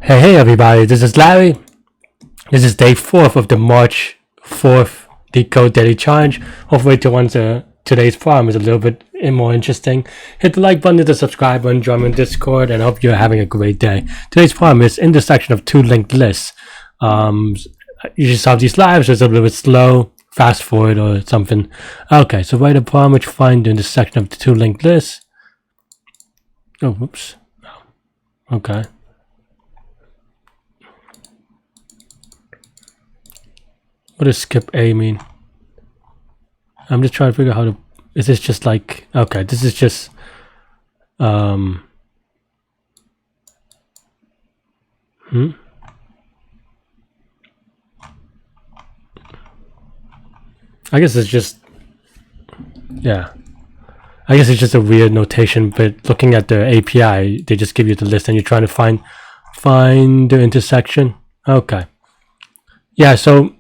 Hey everybody, this is Larry. This is day 4th of the March 4th Leetcode Daily Challenge. Hopefully today's problem is a little bit more interesting. Hit the like button, hit the subscribe button, join me in Discord, and I hope you're having a great day. Today's problem is intersection of two linked lists. You just solve these lives, so it's a little bit slow, fast forward or something. Okay, so write a problem which find the intersection of the two linked lists. Oh, whoops. Okay. What does skip A mean? I'm just trying to figure out how to... Is this just like... Okay, this is just... I guess it's just... Yeah. I guess it's just a weird notation, but looking at the API, they just give you the list and you're trying to find the intersection. Okay. Yeah, so...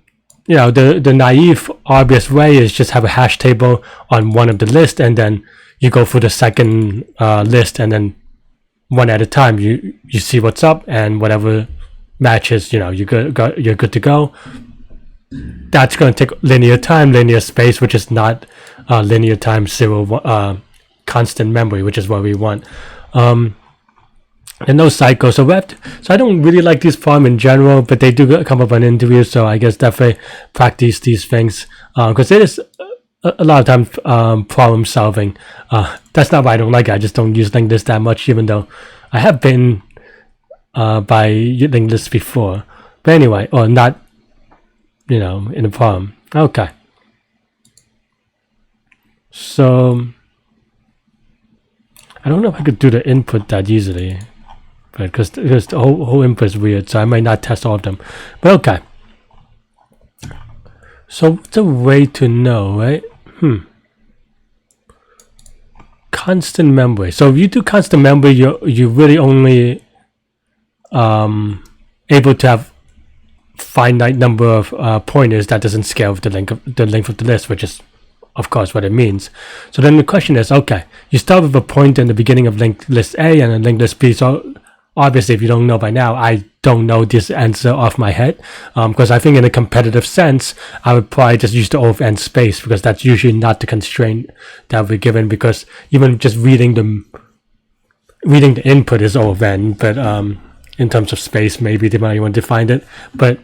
You know, the naive, obvious way is just have a hash table on one of the lists, and then you go through the second list, and then one at a time you see what's up, and whatever matches, you know, you're good to go. That's going to take linear time, linear space, which is not linear time zero constant memory, which is what we want. And no cycle, so I don't really like this problem in general, but they do come up on interviews, so I guess definitely practice these things because it is a lot of times problem solving. That's not why I don't like it. I just don't use linked lists that much, even though I have been by linked lists before. But anyway, or not, you know, in the problem. Okay. So I don't know if I could do the input that easily. Because the whole input is weird, so I might not test all of them. But okay. So what's a way to know, right? Constant memory. So if you do constant memory, you're really only able to have finite number of pointers that doesn't scale with the length of the list, which is of course what it means. So then the question is, okay, you start with a pointer in the beginning of linked list A and a linked list B. So obviously, if you don't know by now, I don't know this answer off my head, because I think in a competitive sense, I would probably just use the O of N space, because that's usually not the constraint that we're given, because even just reading the input is O of N, but in terms of space, maybe they might want to define it, but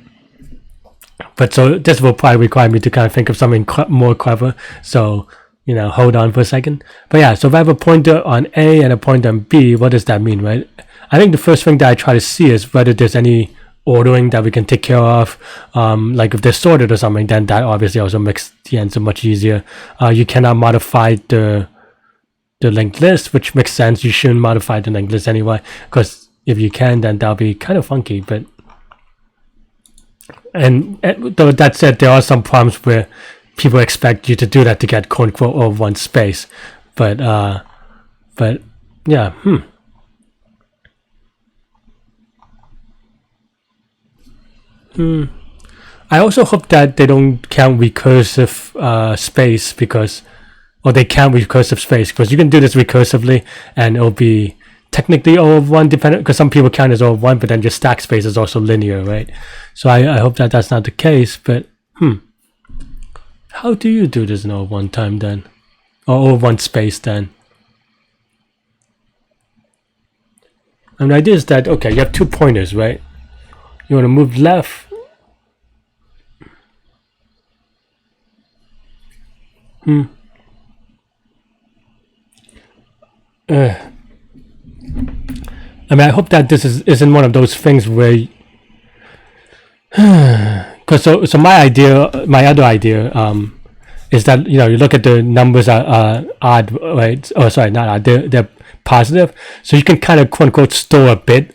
so this will probably require me to kind of think of something more clever, so, you know, hold on for a second. But yeah, so if I have a pointer on A and a pointer on B, what does that mean, right? I think the first thing that I try to see is whether there's any ordering that we can take care of. Like if they're sorted or something, then that obviously also makes the answer much easier. You cannot modify the linked list, which makes sense. You shouldn't modify the linked list anyway, because if you can, then that'll be kind of funky. But and though that said, there are some problems where people expect you to do that to get quote unquote over one space. But yeah, I also hope that they don't count recursive space or they count recursive space, because you can do this recursively and it'll be technically O of 1 dependent, because some people count as O of 1, but then just stack space is also linear, right? So I hope that that's not the case, but how do you do this in O of 1 time then? Or O of 1 space then? And the idea is that, okay, you have 2 pointers, right? You want to move left. I mean, I hope that this isn't one of those things where, because so my other idea is that, you know, you look at the numbers are odd, right? Oh, sorry, not odd. They're positive, so you can kind of quote unquote store a bit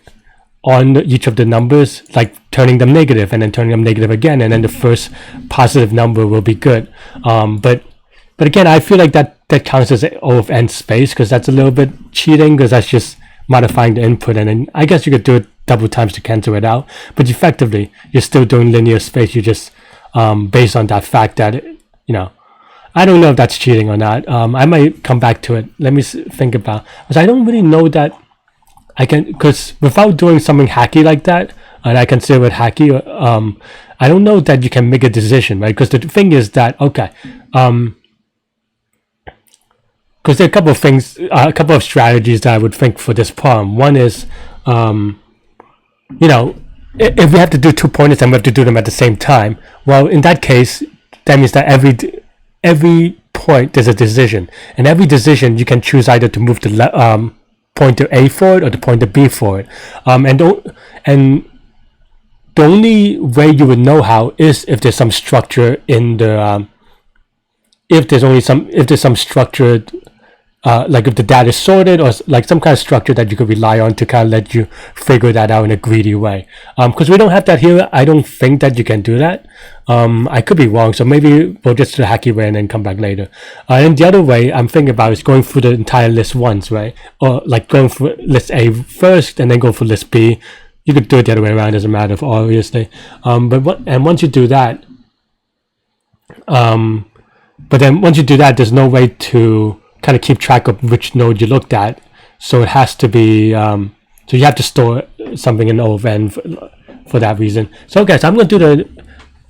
on each of the numbers, like turning them negative and then turning them negative again, and then the first positive number will be good. But again, I feel like that counts as O of N space, because that's a little bit cheating, because that's just modifying the input, and then I guess you could do it double times to cancel it out. But effectively, you're still doing linear space. You just based on that fact that, you know, I don't know if that's cheating or not. I might come back to it. Let me think about, because I don't really know that I can, because without doing something hacky like that, and I consider it hacky, I don't know that you can make a decision, right? Because the thing is that, okay, because there are a couple of things, a couple of strategies that I would think for this problem. One is, you know, if we have to do 2 pointers and we have to do them at the same time, well, in that case, that means that every point there's a decision, and every decision you can choose either to move the pointer A forward or the pointer B forward, and the only way you would know how is if there's some structure in the if there's some structured like if the data is sorted, or like some kind of structure that you could rely on to kind of let you figure that out in a greedy way. Because we don't have that here, I don't think that you can do that. I could be wrong, so maybe we'll just do the hacky way and then come back later. And the other way I'm thinking about is going through the entire list once, right? Or like going for list A first and then go for list B. You could do it the other way around, doesn't matter, obviously. And once you do that, but then once you do that, there's no way to kind of keep track of which node you looked at. So it has to be, so you have to store something in O of n for that reason. So guys, I'm going to do the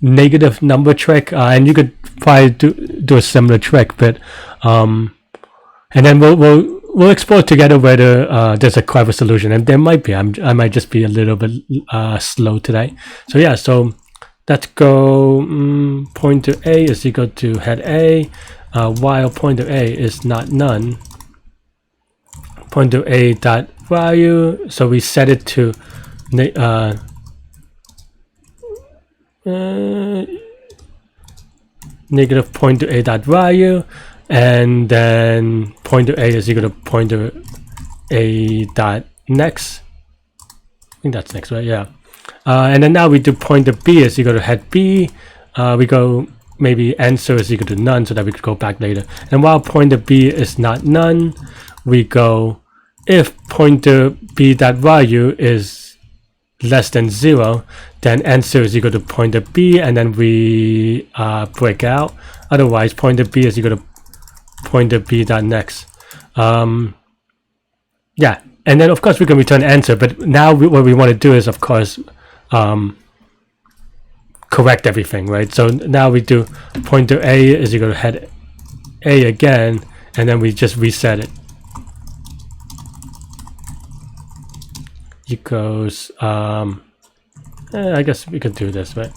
negative number trick, and you could probably do a similar trick, but, and then we'll explore together whether there's a clever solution, and there might be. I might just be a little bit slow today. So yeah, so let's go pointer A is equal to head A, while pointer A is not none. Pointer A dot value, so we set it to negative pointer A dot value, and then pointer A is equal to pointer A dot next. I think that's next, right? Yeah. And then now we do pointer B is equal to head B. We go maybe answer is equal to none, so that we could go back later. And while pointer B is not none, we go if pointer B dot value is less than 0, then answer is equal to pointer B, and then we break out. Otherwise, pointer B is equal to pointer B dot next. Yeah, and then of course we can return answer, but now what we want to do is, of course, correct everything, right? So now we do pointer A is equal to head A again, and then we just reset it. Equals, I guess we could do this, right?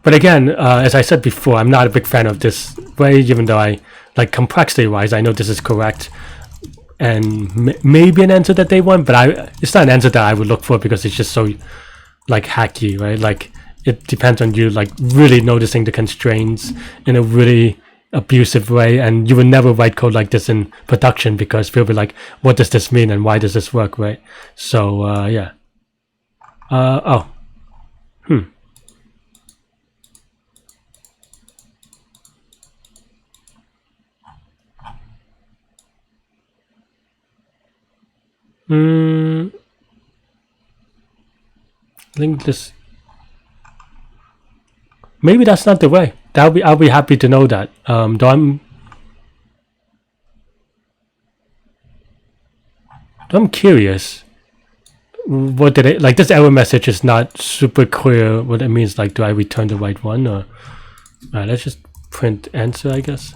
But again, as I said before, I'm not a big fan of this way, even though I, like, complexity-wise, I know this is correct. And maybe an answer that they want, but it's not an answer that I would look for because it's just so, like, hacky, right? Like, it depends on you, like, really noticing the constraints in a really abusive way, and you would never write code like this in production because people be like, what does this mean and why does this work, right? So, yeah. Link this. Maybe that's not the way. I'll be happy to know that. Though I'm curious. What did it, like, this error message is not super clear what it means. Like, do I return the right one, or let's just print answer, I guess.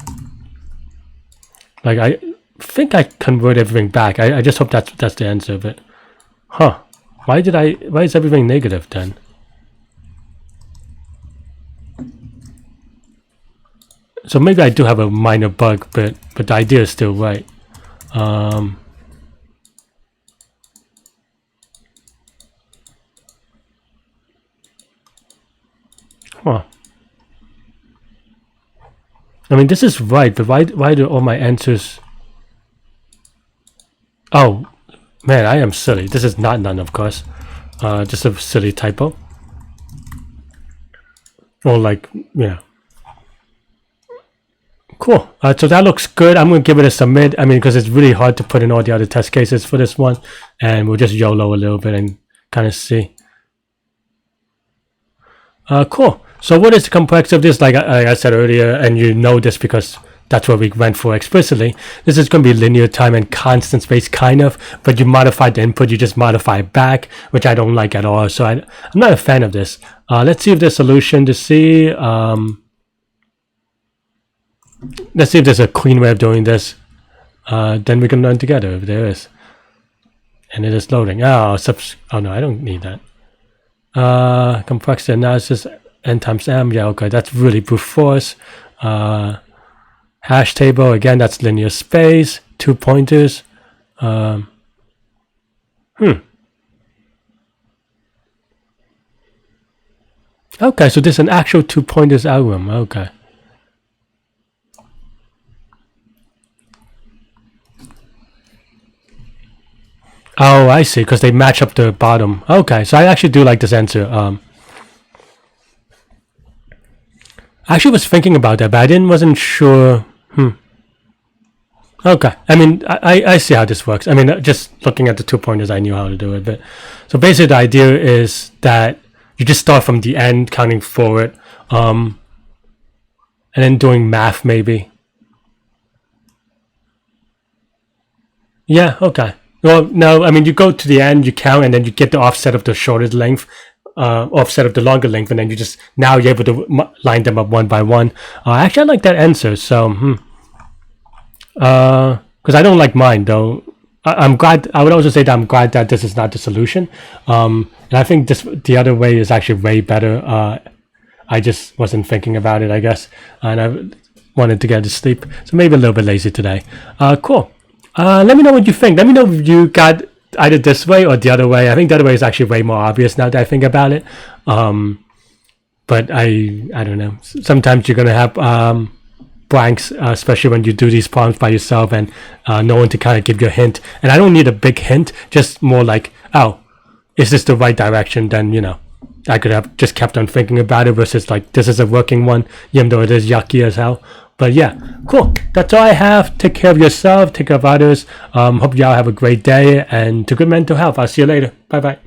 Like, I think I convert everything back. I just hope that's the answer, but why is everything negative then? So maybe I do have a minor bug, but the idea is still right. I mean, this is right, but why do all my answers? Oh man, I am silly. This is not none, of course. Just a silly typo. Or like, yeah. Cool. So that looks good. I'm going to give it a submit. I mean, because it's really hard to put in all the other test cases for this one. And we'll just YOLO a little bit and kind of see. Cool. So what is the complexity of this? Like I said earlier, and you know this because that's what we went for explicitly. This is going to be linear time and constant space kind of, but you modify the input, you just modify it back, which I don't like at all. So I'm not a fan of this. Let's see if there's a solution to see. Let's see if there's a clean way of doing this. Then we can learn together if there is. And it is loading. Oh no, I don't need that. Complexity analysis, n times m. Yeah, okay, that's really brute force. Hash table, again, that's linear space, 2 pointers. Okay, so there's an actual 2 pointers algorithm. Okay. Oh, I see, because they match up the bottom. Okay, so I actually do like this answer. I actually was thinking about that, but wasn't sure. Okay, I mean, I see how this works. I mean, just looking at the 2 pointers, I knew how to do it. But so basically, the idea is that you just start from the end, counting forward, and then doing math, maybe. Yeah. Okay. Well, no, I mean, you go to the end, you count, and then you get the offset of the shortest length, offset of the longer length, and then now you're able to line them up one by one. Actually, I like that answer. So, because I don't like mine though. I'm glad. I would also say that I'm glad that this is not the solution. And I think the other way is actually way better. I just wasn't thinking about it, I guess, and I wanted to get to sleep, so maybe a little bit lazy today. Cool. Let me know what you think. Let me know if you got either this way or the other way. I think the other way is actually way more obvious now that I think about it. But I don't know. Sometimes you're gonna have blanks, especially when you do these problems by yourself and no one to kind of give you a hint. And I don't need a big hint, just more like, oh, is this the right direction? Then I could have just kept on thinking about it versus like this is a working one, even though it is yucky as hell. But yeah, cool. That's all I have. Take care of yourself. Take care of others. Hope y'all have a great day and to good mental health. I'll see you later. Bye bye.